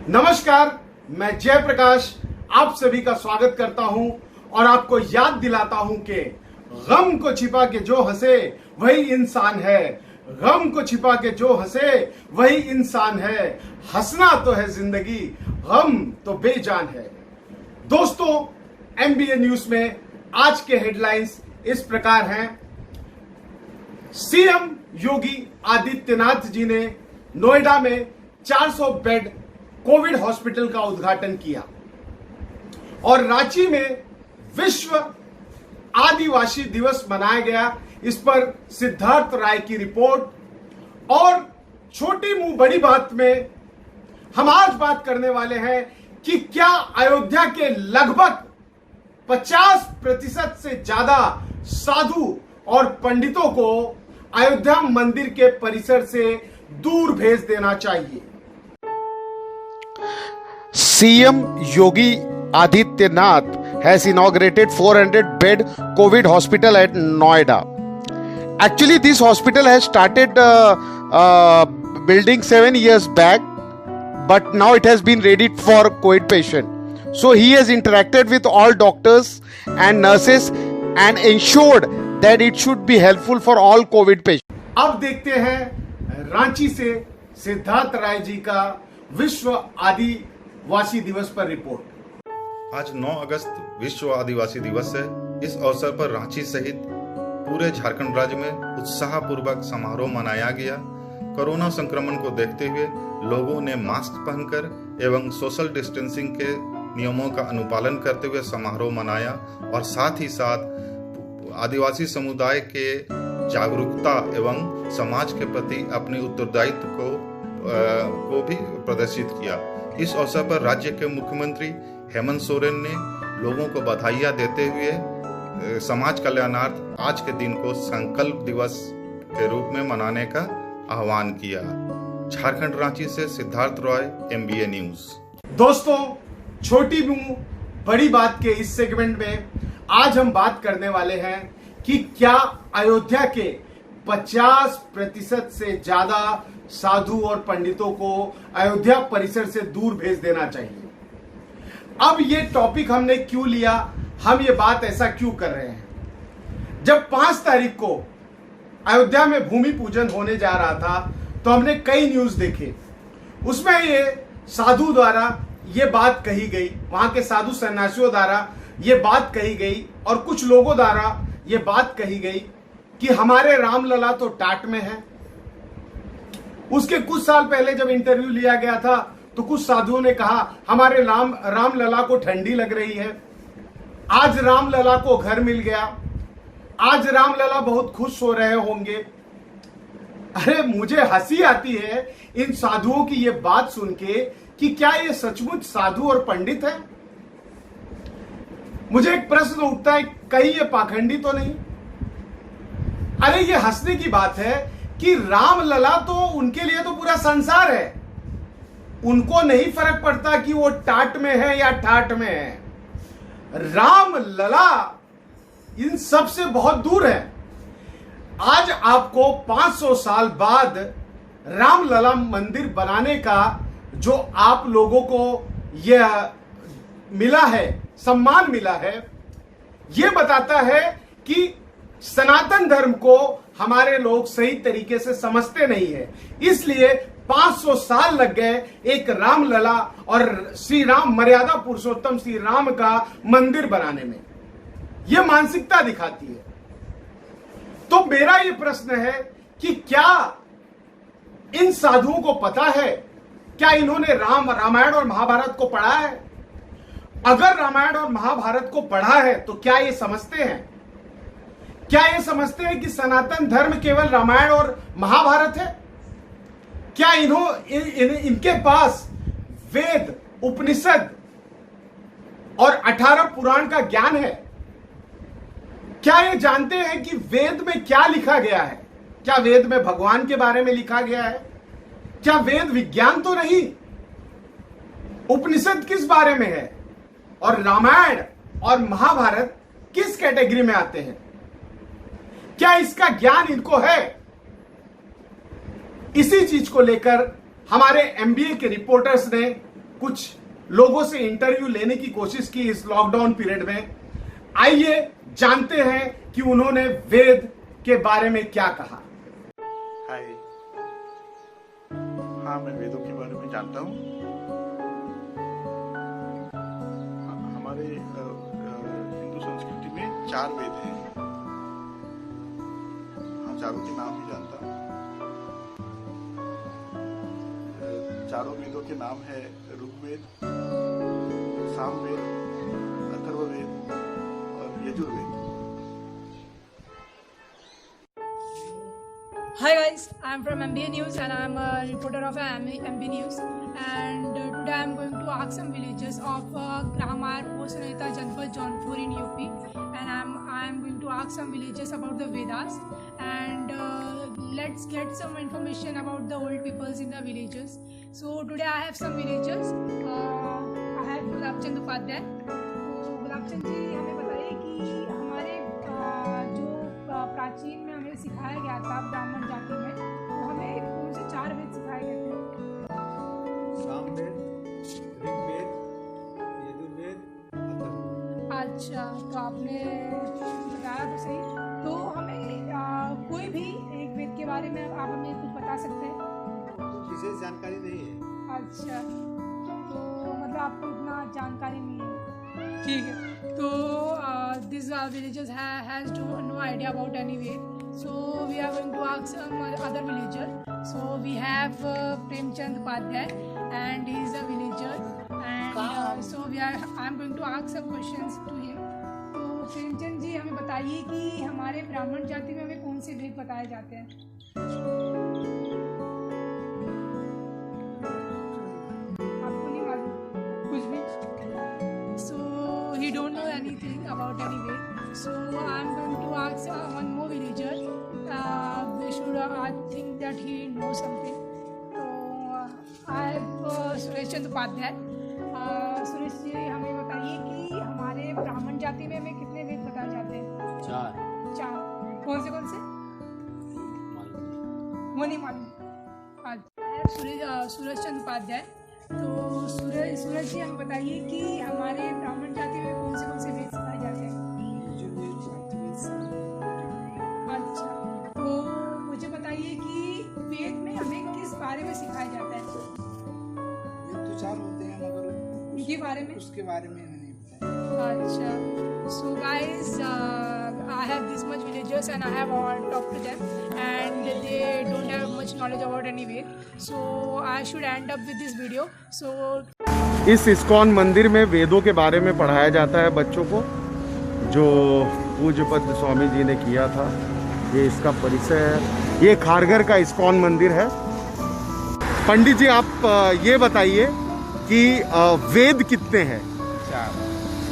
नमस्कार, मैं जयप्रकाश आप सभी का स्वागत करता हूं और आपको याद दिलाता हूं कि गम को छिपा के जो हंसे वही इंसान है। गम को छिपा के जो हंसे वही इंसान है। हंसना तो है जिंदगी, गम तो बेजान है। दोस्तों, एमबीए न्यूज में आज के हेडलाइंस इस प्रकार हैं। सीएम योगी आदित्यनाथ जी ने नोएडा में 400 बेड कोविड हॉस्पिटल का उद्घाटन किया और रांची में विश्व आदिवासी दिवस मनाया गया। इस पर सिद्धार्थ राय की रिपोर्ट। और छोटी मुंह बड़ी बात में हम आज बात करने वाले हैं कि क्या अयोध्या के लगभग 50% से ज्यादा साधु और पंडितों को अयोध्या मंदिर के परिसर से दूर भेज देना चाहिए। CM Yogi Adityanath has inaugurated 400-bed COVID hospital at Noida. Actually, this hospital has started building 7 years back, but now it has been ready for COVID patient. So he has interacted with all doctors and nurses and ensured that it should be helpful for all COVID patients. अब देखते हैं रांची से सिद्धार्थ राय जी का विश्व आदिवासी दिवस पर report. आज 9 अगस्त विश्व आदिवासी दिवस है। इस अवसर पर रांची सहित पूरे झारखंड राज्य में उत्साहपूर्वक समारोह मनाया गया। कोरोना संक्रमण को देखते हुए लोगों ने मास्क पहनकर एवं सोशल डिस्टेंसिंग के नियमों का अनुपालन करते हुए समारोह मनाया और साथ ही साथ आदिवासी समुदाय के जागरूकता एवं समाज के प्रति अपने उत्तरदायित्व को भी प्रदर्शित किया। इस अवसर पर राज्य के मुख्यमंत्री हेमंत सोरेन ने लोगों को बधाइयां देते हुए समाज कल्याणार्थ आज के दिन को संकल्प दिवस के रूप में मनाने का आह्वान किया। झारखंड रांची से सिद्धार्थ रॉय, एमबीए न्यूज। दोस्तों, छोटी मुंह बड़ी बात के इस सेगमेंट में आज हम बात करने वाले हैं कि क्या अयोध्या के 50% से ज्यादा साधु और पंडितों को अयोध्या परिसर से दूर भेज देना चाहिए। अब ये टॉपिक हमने क्यों लिया, हम ये बात ऐसा क्यों कर रहे हैं? जब 5 तारीख को अयोध्या में भूमि पूजन होने जा रहा था तो हमने कई न्यूज देखे। उसमें ये साधु द्वारा ये बात कही गई, वहां के साधु सन्यासियों द्वारा ये बात कही गई और कुछ लोगों द्वारा ये बात कही गई कि हमारे रामलला तो टाट में है। उसके कुछ साल पहले जब इंटरव्यू लिया गया था तो कुछ साधुओं ने कहा हमारे रामलला को ठंडी लग रही है। आज रामलला को घर मिल गया, आज रामलला बहुत खुश हो रहे होंगे। अरे, मुझे हंसी आती है इन साधुओं की ये बात सुन के कि क्या ये सचमुच साधु और पंडित है? मुझे एक प्रश्न उठता है, कहीं ये पाखंडी तो नहीं? अरे, ये हंसने की बात है कि रामलला तो उनके लिए तो पूरा संसार है। उनको नहीं फर्क पड़ता कि वो टाट में है या ठाट में है। रामलला इन सब से बहुत दूर है। आज आपको 500 साल बाद रामलला मंदिर बनाने का जो आप लोगों को यह मिला है, सम्मान मिला है, यह बताता है कि सनातन धर्म को हमारे लोग सही तरीके से समझते नहीं है। इसलिए 500 साल लग गए एक रामलला और श्री राम, मर्यादा पुरुषोत्तम श्री राम का मंदिर बनाने में। यह मानसिकता दिखाती है। तो मेरा यह प्रश्न है कि क्या इन साधुओं को पता है? क्या इन्होंने रामायण और महाभारत को पढ़ा है? अगर रामायण और महाभारत को पढ़ा है तो क्या ये समझते हैं? क्या ये समझते हैं कि सनातन धर्म केवल रामायण और महाभारत है? क्या इनके पास वेद, उपनिषद और 18 पुराण का ज्ञान है? क्या ये जानते हैं कि वेद में क्या लिखा गया है? क्या वेद में भगवान के बारे में लिखा गया है? क्या वेद विज्ञान तो नहीं? उपनिषद किस बारे में है? और रामायण और महाभारत किस कैटेगरी में आते हैं? क्या इसका ज्ञान इनको है? इसी चीज को लेकर हमारे एमबीए के रिपोर्टर्स ने कुछ लोगों से इंटरव्यू लेने की कोशिश की इस लॉकडाउन पीरियड में। आइए जानते हैं कि उन्होंने वेद के बारे में क्या कहा। हाय, हाँ मैं वेदों के बारे में जानता हूँ। हमारे हिंदू संस्कृति में 4 वेद हैं। हाँ, चारों के नाम भी जानता हूँ। चारों वेदों के नाम है ऋग्वेद, सामवेद, अथर्ववेद और Yajurveda. Hi guys, I'm from MBA News and I'm a reporter of MB News, and today I'm going to ask some villagers of Gramar Post Sunita Janpad Jaunpur in UP, and I'm going to ask some villagers about the Vedas, and let's get some information about the old peoples in the villages. So today I have some villagers. I have Gulabchand Upadhyay. तो गुलाबचंद जी हमें बताइए कि हमारे जो प्राचीन में हमें सिखाया गया था ब्राह्मण जाति में, तो हमें कौन से 4 वेद सिखाए गए थे? सामवेद, ऋग्वेद, यजुर्वेद, अथर्ववेद। अच्छा, तो आपने बताया तो सही। तो हमें कोई भी एक वेद के बारे में आप हमें कुछ बता सकते हैं? विशेष जानकारी नहीं है। अच्छा, तो मतलब आपको इतना जानकारी नहीं है। ठीक है, तो this villagers has no idea about any way, so we are going to ask some other villager. So we have Premchand Upadhyay and he is a villager, and so I'm going to ask some questions to him. तो प्रेमचंद जी हमें बताइए कि हमारे ब्राह्मण जाति में हमें कौन से वेद बताए जाते हैं? आपको नहीं मालूम कुछ भी? He don't know anything about any way. So I'm going to ask one more villager. I think that he knows something. So I have Suresh Chandra Upadhyay. Suresh ji हमें बताइए कि हमारे ब्राह्मण जाति में हमें कितने वेद बताए जाते हैं? 4। कौन से? वो नहीं मालूम। अच्छा, सुरेश चंद्र उपाध्याय। तो सूरज जी हमें बताइए कि हमारे ब्राह्मण जाति में कौन से वेद सिखाए जाते हैं? अच्छा, तो मुझे बताइए कि वेद में हमें किस बारे में सिखाया जाता है? वेद तो 4 होते हैं मगर उनके बारे में? उसके बारे में नहीं पता। अच्छा, so guys, I have this much villagers and I have talked to them and they don't have much knowledge about any Ved, so I should end up with this video. So इस ISKCON मंदिर में वेदों के बारे में पढ़ाया जाता है बच्चों को, जो पूज्यपद स्वामी जी ने किया था। ये इसका परिचय है। ये खारघर का इस्कॉन मंदिर है। पंडित जी आप ये बताइए कि वेद कितने हैं?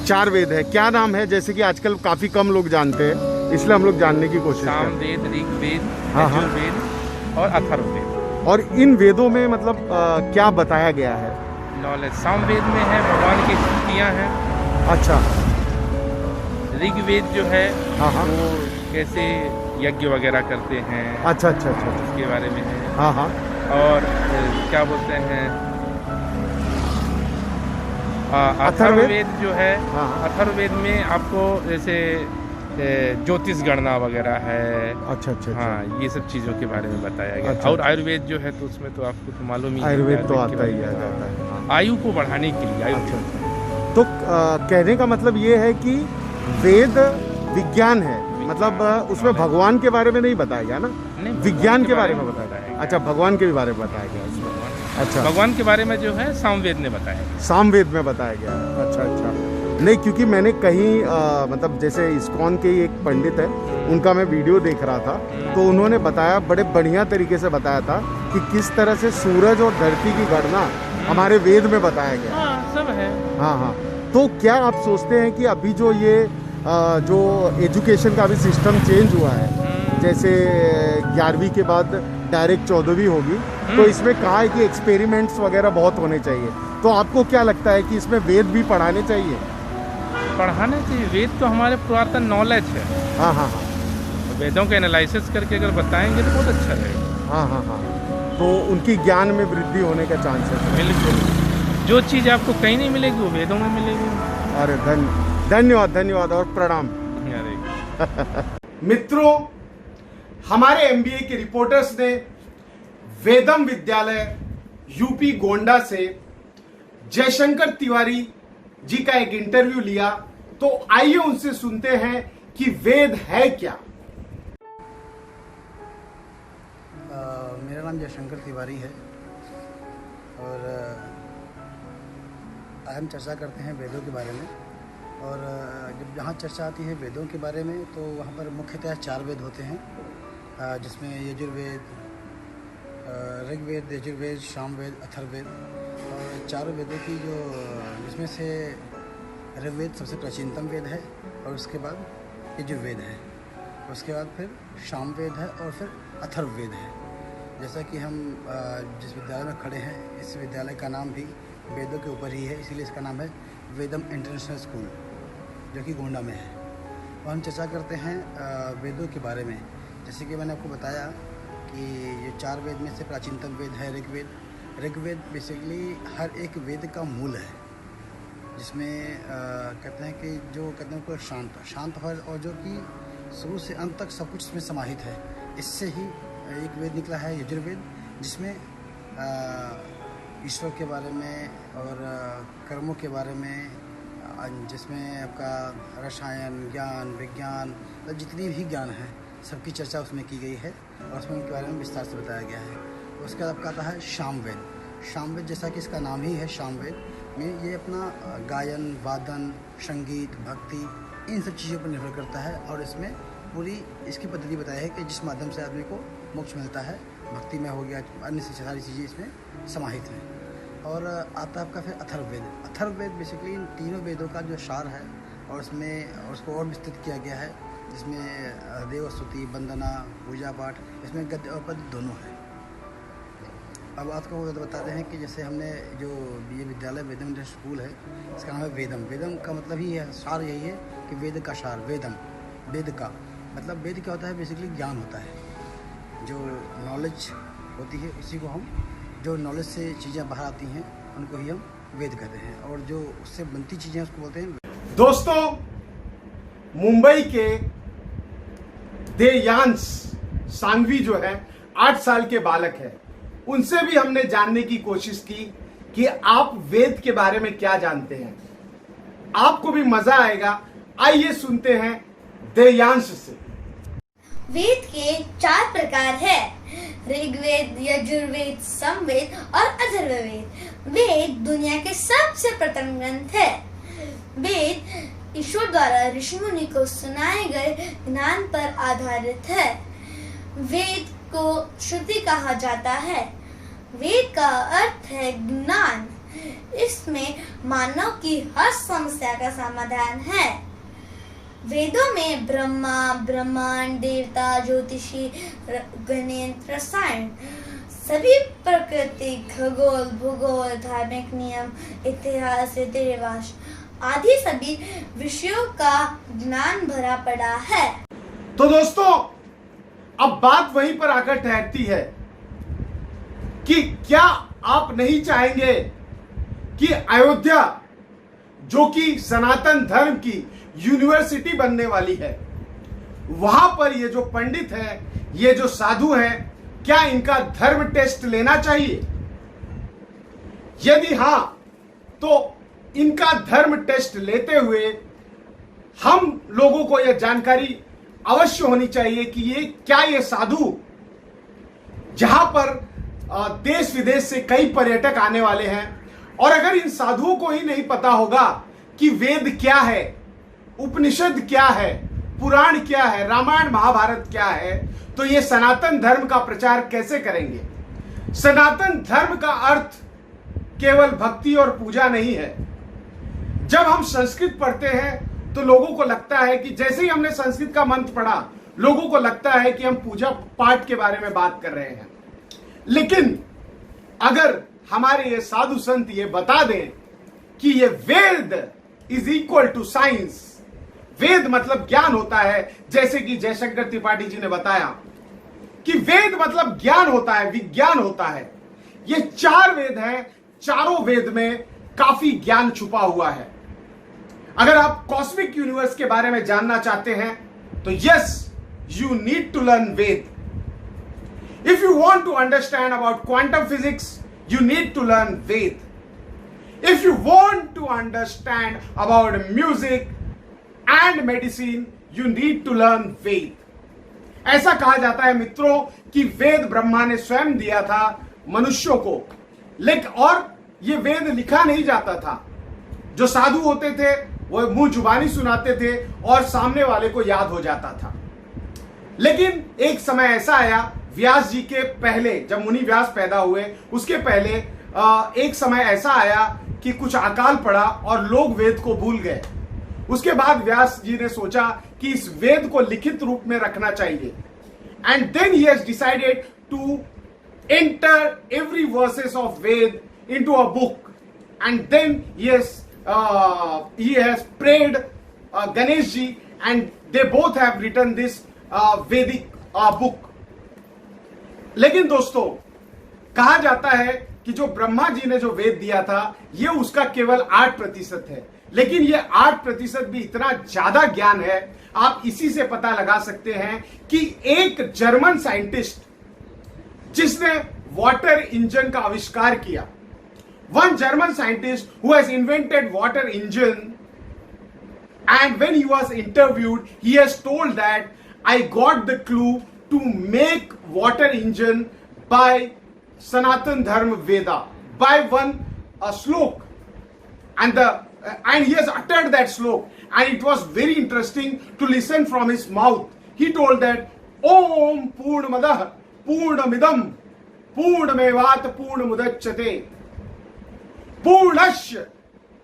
4 वेद है। क्या नाम है? जैसे कि आजकल काफी कम लोग जानते हैं, इसलिए हम लोग जानने की कोशिश करते हैं। सामवेद, ऋग्वेद, हाँ। यजुर्वेद और अथर्ववेद। और इन वेदों में मतलब क्या बताया गया है? नॉलेज सामवेद में है, भगवान की स्तुतियाँ हैं। अच्छा। ऋग्वेद जो है हाँ। वो कैसे यज्ञ वगैरह करते हैं, अच्छा, उसके बारे में है। हाँ। और क्या बोलते हैं, अथर्ववेद जो है, हाँ। अथर्ववेद में आपको जैसे ज्योतिष गणना वगैरह है। अच्छा। हाँ, ये सब चीज़ों के बारे में बताया गया। अच्छा। और आयुर्वेद जो है तो उसमें तो आपको तो मालूम ही है, आयुर्वेद तो के आता बारे ही में। आ जाता है। हाँ। आयु को बढ़ाने के लिए आयुर्वेद। तो कहने का मतलब ये है कि वेद विज्ञान है, मतलब उसमें भगवान के बारे में नहीं बताया गया ना, नहीं, विज्ञान के बारे में बताया गया। गया। अच्छा, भगवान के बारे में बताया गया उसमें। अच्छा, भगवान के बारे में जो है सामवेद ने बताया गया। सामवेद में बताया गया है। अच्छा। नहीं, क्योंकि मैंने कहीं मतलब जैसे इस्कॉन के एक पंडित है, उनका मैं वीडियो देख रहा था, तो उन्होंने बताया, बड़े बढ़िया तरीके से बताया था कि किस तरह से सूरज और धरती की गणना हमारे वेद में बताया गया। हाँ, सब है। हाँ। तो क्या आप सोचते हैं कि अभी जो ये जो एजुकेशन का अभी सिस्टम चेंज हुआ है, जैसे 11वीं के बाद डायरेक्ट 14वीं होगी, तो इसमें कहा है कि एक्सपेरिमेंट्स वगैरह बहुत होने चाहिए, तो आपको क्या लगता है कि इसमें वेद भी पढ़ाने चाहिए? पढ़ाना चाहिए। वेद तो हमारे पुरातन नॉलेज है। हाँ। वेदों का एनालिसिस करके अगर बताएंगे तो बहुत अच्छा रहेगा। हाँ। तो उनकी ज्ञान में वृद्धि होने का चांस है। बिल्कुल। जो चीज़ आपको कहीं नहीं मिलेगी वो वेदों में मिलेगी। अरे धन्यवाद धन्यवाद और प्रणाम। अरे मित्रों, हमारे एमबीए के रिपोर्टर्स ने वेदम विद्यालय यूपी गोंडा से जयशंकर तिवारी जी का एक इंटरव्यू लिया, तो आइए उनसे सुनते हैं कि वेद है क्या। मेरा नाम जयशंकर तिवारी है और आज हम चर्चा करते हैं वेदों के बारे में। और जब जहाँ चर्चा आती है वेदों के बारे में तो वहाँ पर मुख्यतः 4 वेद होते हैं, जिसमें यजुर्वेद, ऋग्वेद, यजुर्वेद, सामवेद, अथर्ववेद। और चारों वेदों की जिसमें से ऋग्वेद सबसे प्राचीनतम वेद है और उसके बाद यजुर्वेद है, उसके बाद फिर सामवेद है और फिर अथर्ववेद है। जैसा कि हम जिस विद्यालय में खड़े हैं, इस विद्यालय का नाम भी वेदों के ऊपर ही है, इसीलिए इसका नाम है वेदम इंटरनेशनल स्कूल, जो कि गोंडा में है। और हम चर्चा करते हैं वेदों के बारे में। जैसे कि मैंने आपको बताया कि ये 4 वेद में से प्राचीनतम वेद है ऋग्वेद। ऋग्वेद बेसिकली हर एक वेद का मूल है, जिसमें कहते हैं कि जो कहते हैं को शांत है और जो कि शुरू से अंत तक सब कुछ इसमें समाहित है। इससे ही एक वेद निकला है यजुर्वेद, जिसमें ईश्वर के बारे में और कर्मों के बारे में, जिसमें आपका रसायन, ज्ञान, विज्ञान, तो जितनी भी ज्ञान है सबकी चर्चा उसमें की गई है और उसमें उनके बारे में विस्तार से बताया गया है। उसके बाद आपका आता है सामवेद। सामवेद जैसा कि इसका नाम ही है, सामवेद में ये अपना गायन, वादन, संगीत, भक्ति, इन सब चीज़ों पर निर्भर करता है और इसमें पूरी इसकी पद्धति बताई है कि जिस माध्यम से आदमी को मोक्ष मिलता है। भक्ति में हो गया, अन्य सारी चीज़ें इसमें समाहित हैं। और आता है आपका फिर अथर्ववेद। अथर्ववेद बेसिकली इन तीनों वेदों का जो सार है और उसको और विस्तृत किया गया है, जिसमें देवस्तुति, वंदना, पूजा पाठ, इसमें गद्य और पद्य दोनों हैं। अब आपको बताते हैं कि जैसे हमने जो ये विद्यालय वेदम इंटरनेशनल स्कूल है, इसका नाम है वेदम। वेदम का मतलब ही है, सार यही है कि वेद का सार, वेदम, वेद का मतलब वेद क्या होता है, बेसिकली ज्ञान होता है, जो नॉलेज होती है उसी को हम, जो नॉलेज से चीज़ें बाहर आती हैं उनको ही हम वेद कहते हैं, और जो उससे बनती चीज़ें उसको बोलते हैं। दोस्तों, मुंबई के देयांश सांघवी जो है 8 साल के बालक है, उनसे भी हमने जानने की कोशिश की कि आप वेद के बारे में क्या जानते हैं। आपको भी मजा आएगा। आइए सुनते हैं देयांश से। वेद के 4 प्रकार है, ऋग्वेद, यजुर्वेद, सामवेद और अथर्ववेद। वेद दुनिया के सबसे प्रथम ग्रंथ है। वेद ईश्वर द्वारा ऋषि मुनि को सुनाए गए ज्ञान पर आधारित है। वेद को श्रुति कहा जाता है। वेद का अर्थ है ज्ञान। इसमें मानव की हर समस्या का समाधान है। वेदों में ब्रह्मा, ब्रह्मांड, देवता, ज्योतिषी, गणित, रसायन, सभी प्रकृति, खगोल, भूगोल, धार्मिक नियम, इतिहास, रीति रिवाज आदि सभी विषयों का ज्ञान भरा पड़ा है। तो दोस्तों, अब बात वहीं पर आकर ठहरती है कि क्या आप नहीं चाहेंगे कि अयोध्या, जो कि सनातन धर्म की यूनिवर्सिटी बनने वाली है, वहां पर ये जो पंडित है, ये जो साधु है, क्या इनका धर्म टेस्ट लेना चाहिए? यदि हां, तो इनका धर्म टेस्ट लेते हुए हम लोगों को यह जानकारी अवश्य होनी चाहिए कि ये साधु, जहां पर देश विदेश से कई पर्यटक आने वाले हैं, और अगर इन साधुओं को ही नहीं पता होगा कि वेद क्या है, उपनिषद क्या है, पुराण क्या है, रामायण महाभारत क्या है, तो ये सनातन धर्म का प्रचार कैसे करेंगे? सनातन धर्म का अर्थ केवल भक्ति और पूजा नहीं है। जब हम संस्कृत पढ़ते हैं तो लोगों को लगता है कि जैसे ही हमने संस्कृत का मंत्र पढ़ा, लोगों को लगता है कि हम पूजा पाठ के बारे में बात कर रहे हैं। लेकिन अगर हमारे ये साधु संत ये बता दें कि ये वेद इज इक्वल टू साइंस, वेद मतलब ज्ञान होता है, जैसे कि जयशंकर त्रिपाठी जी ने बताया कि वेद मतलब ज्ञान होता है, विज्ञान होता है। ये 4 वेद हैं, चारों वेद में काफी ज्ञान छुपा हुआ है। अगर आप कॉस्मिक यूनिवर्स के बारे में जानना चाहते हैं तो yes, you need to learn Veda. If you want to understand about quantum physics, you need to learn Ved. If you want to understand about music and medicine, you need to learn Ved. ऐसा कहा जाता है मित्रों कि वेद ब्रह्मा ने स्वयं दिया था मनुष्यों को, लेकिन और ये वेद लिखा नहीं जाता था। जो साधु होते थे वो मुंह जुबानी सुनाते थे और सामने वाले को याद हो जाता था। लेकिन एक समय ऐसा आया, व्यास जी के पहले, जब मुनि व्यास पैदा हुए उसके पहले एक समय ऐसा आया कि कुछ अकाल पड़ा और लोग वेद को भूल गए। उसके बाद व्यास जी ने सोचा कि इस वेद को लिखित रूप में रखना चाहिए, and then he has decided to enter every verses of Veda into a book, and then he has prayed Ganesh ji, and they both have written this Vedic book. लेकिन दोस्तों, कहा जाता है कि जो ब्रह्मा जी ने जो वेद दिया था ये उसका केवल 8% है, लेकिन ये 8% भी इतना ज्यादा ज्ञान है, आप इसी से पता लगा सकते हैं कि एक जर्मन साइंटिस्ट जिसने वाटर इंजन का आविष्कार किया, one German scientist who has invented water engine, and when he was interviewed he has told that I got the clue to make water engine by Sanatan Dharma Veda, by one slok, and he has uttered that slok, and it was very interesting to listen from his mouth. He told that Om Purnamadah Purnamidam Purnamevat Purnamudachyate पूर्णस्य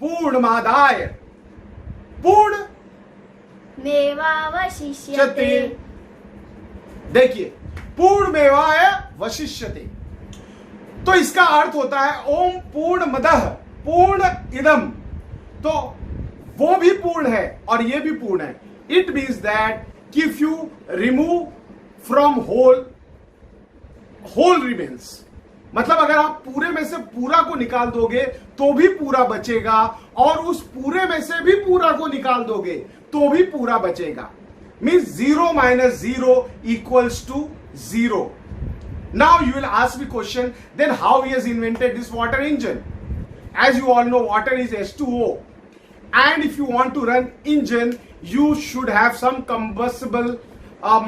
पूर्णमादाय पूर्ण मेवावशिष्यते। देखिए, पूर्ण मेवाय वशिष्यते, तो इसका अर्थ होता है ओम पूर्ण मदः पूर्ण इदम, तो वो भी पूर्ण है और ये भी पूर्ण है। It means that if you remove from whole remains, मतलब अगर आप पूरे में से पूरा को निकाल दोगे तो भी पूरा बचेगा, और उस पूरे में से भी पूरा को निकाल दोगे तो भी पूरा बचेगा। Means 0 - 0 = 0. Now you will ask me question, then how he has invented this water engine? As you all know, water is H2O, and if you want to run engine you should have some combustible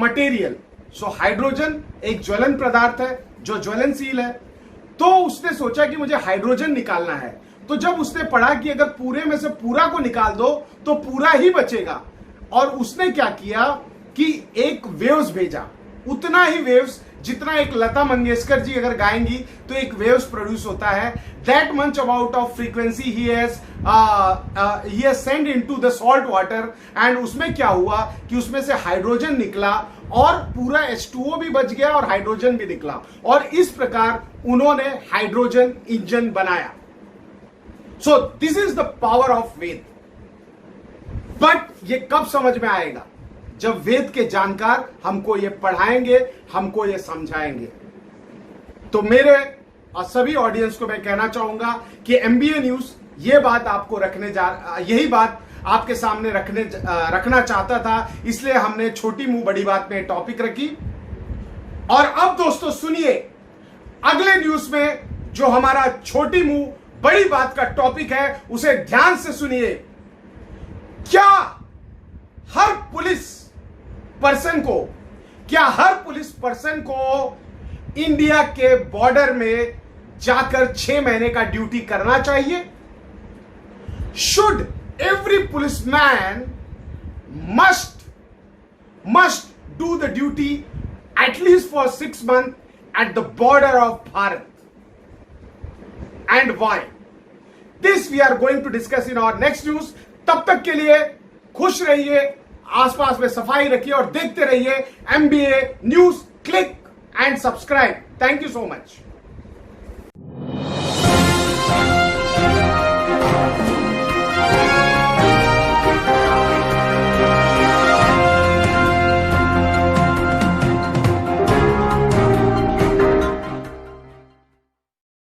material. So hydrogen एक ज्वलन पदार्थ है जो ज्वलनशील है, तो उसने सोचा कि मुझे हाइड्रोजन निकालना है। तो जब उसने पढ़ा कि अगर पूरे में से पूरा को निकाल दो तो पूरा ही बचेगा, और उसने क्या किया कि एक वेव्स भेजा, उतना ही वेव्स जितना एक लता मंगेशकर जी अगर गाएंगी तो एक वेव्स प्रोड्यूस होता है, that much amount of frequency he has send into the salt water, and उसमें क्या हुआ कि उसमें से हाइड्रोजन निकला और पूरा H2O भी बच गया और हाइड्रोजन भी निकला, और इस प्रकार उन्होंने हाइड्रोजन इंजन बनाया। So this is the power of Veda. But ये कब समझ में आएगा? जब वेद के जानकार हमको ये पढ़ाएंगे, हमको ये समझाएंगे। तो मेरे सभी ऑडियंस को मैं कहना चाहूंगा कि MBA न्यूज ये बात आपको यही बात आपके सामने रखना चाहता था, इसलिए हमने छोटी मुंह बड़ी बात में टॉपिक रखी। और अब दोस्तों सुनिए, अगले न्यूज में जो हमारा छोटी मुंह बड़ी बात का टॉपिक है उसे ध्यान से सुनिए। क्या हर पुलिस पर्सन को इंडिया के बॉर्डर में जाकर 6 महीने का ड्यूटी करना चाहिए? Should every policeman must do the duty at least for 6 months at the border of Bharat, and why? This we are going to discuss in our next news. तब तक के लिए खुश रहिए, आसपास में सफाई रखिए और देखते रहिए MBA news. Click and subscribe. Thank you so much.